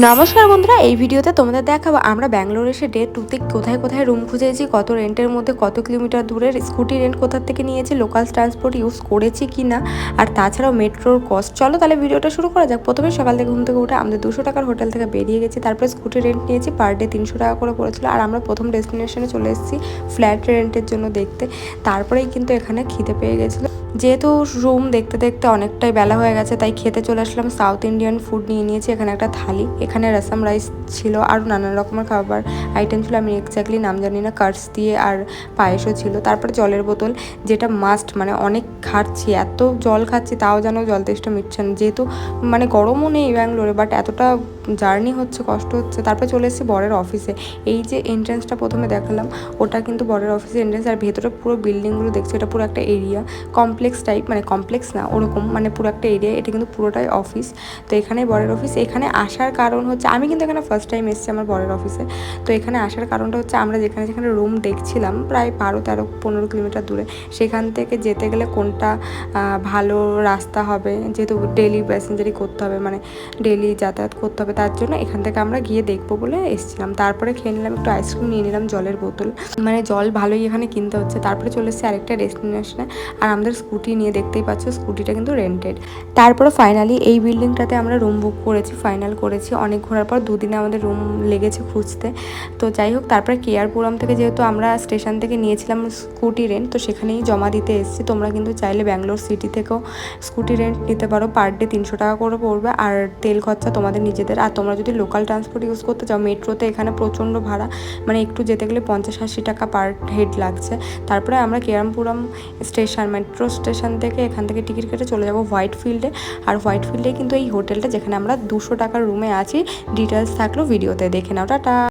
নমস্কার বন্ধুরা, এই ভিডিওতে তোমাদের দেখাবো আমরা ব্যাঙ্গালোর এসে ডে 2তে কোথায় কোথায় রুম খুঁজেছি, কত রেন্টের মধ্যে, কত কিলোমিটার দূরের স্কুটি রেন্ট কোথা থেকে নিয়েছি, লোকাল ট্রান্সপোর্ট ইউজ করেছি কি না, আর তাছাড়াও মেট্রোর কস্ট। চলো তাহলে ভিডিওটা শুরু করা যাক। প্রথমে সকাল থেকে ঘুম থেকে উঠে আমাদের 200 টাকার হোটেল থেকে বেরিয়ে গেছি, তারপরে স্কুটি রেন্ট নিয়েছি, পার ডে 300 টাকা করে পড়েছিল। আর আমরা প্রথম ডেস্টিনেশনে চলে এসেছি ফ্ল্যাট রেন্টের জন্য দেখতে। তারপরেই কিন্তু এখানে খিদে পেয়ে গেছিলো, যেহেতু রুম দেখতে দেখতে অনেকটাই বেলা হয়ে গেছে, তাই খেতে চলে আসলাম। সাউথ ইন্ডিয়ান ফুড নিয়ে নিয়েছি। এখানে একটা থালি, এখানে রসম রাইস ছিল, আর নানান রকমের খাবার আইটেম ছিল, আমি এক্স্যাক্টলি নাম জানি না, কার্স দিয়ে, আর পায়েসও ছিল। তারপরে জলের বোতল, যেটা মাস্ট, মানে অনেক খাচ্ছি, এত জল খাচ্ছি তাও যেন জল তেষ্টা মিটছে না, যেহেতু মানে গরমও নেই ব্যাঙ্গালোরে, বাট এতটা জার্নি হচ্ছে, কষ্ট হচ্ছে। তারপরে চলে এসেছি বরের অফিসে। এই যে এন্ট্রান্সটা প্রথমে দেখালাম, ওটা কিন্তু বরের অফিসের এন্ট্রান্স। আর ভেতরে পুরো বিল্ডিংগুলো দেখছি, এটা পুরো একটা এরিয়া, কমপ্লেক্স টাইপ, মানে কমপ্লেক্স না ওরকম, মানে পুরো একটা এরিয়া। এটা কিন্তু পুরোটাই অফিস। তো এখানে বরের অফিস। এখানে আসার কারণ হচ্ছে, আমি কিন্তু এখানে ফার্স্ট টাইম এসেছি আমার বরের অফিসে। তো এখানে আসার কারণটা হচ্ছে, আমরা যেখানে যেখানে রুম দেখছিলাম প্রায় 12-13-15 কিলোমিটার দূরে, সেখান থেকে যেতে গেলে কোনটা ভালো রাস্তা হবে, যেহেতু ডেলি প্যাসেঞ্জারি করতে হবে, মানে ডেলি যাতায়াত করতে হবে, তার জন্য এখান থেকে আমরা গিয়ে দেখবো বলে এসেছিলাম। তারপরে খেয়ে নিলাম একটু আইসক্রিম, নিয়ে নিলাম জলের বোতল, মানে জল ভালোই এখানে কিনতে হচ্ছে। তারপরে চলে এসেছি আরেকটা ডেস্টিনেশনে, আর আমাদের স্কুটি নিয়ে, দেখতেই পাচ্ছ স্কুটিটা কিন্তু রেন্টেড। তারপরে ফাইনালি এই বিল্ডিংটাতে আমরা রুম বুক করেছি, ফাইনাল করেছি। অনেক ঘোরার পর 2 দিনে আমাদের রুম লেগেছে খুঁজতে। তো যাই হোক, তারপরে কেয়ারপুরম থেকে, যেহেতু আমরা স্টেশন থেকে নিয়েছিলাম স্কুটি রেন্ট, তো সেখানেই জমা দিতে এসেছি। তোমরা কিন্তু চাইলে ব্যাঙ্গালোর সিটি থেকেও স্কুটি রেন্ট নিতে পারো, পার ডে 300 টাকা করে পড়বে, আর তেল খরচা তোমাদের নিজেদের। আর তোমরা যদি লোকাল ট্রান্সপোর্ট ইউজ করতে চাও, মেট্রোতে এখানে প্রচণ্ড ভাড়া, মানে একটু যেতে গেলে 50-80 টাকা পার হেড লাগছে। তারপরে আমরা কেয়ারপুরম স্টেশন, মেট্রো স্টেশন থেকে এখান থেকে টিকিট কেটে চলে যাবো হোয়াইট ফিল্ডে। আর হোয়াইট ফিল্ডে কিন্তু এই হোটেলটা, যেখানে আমরা 200 টাকার রুমে আছি। ডিটেলস থাকলেও ভিডিওতে দেখে নাও। টাটা।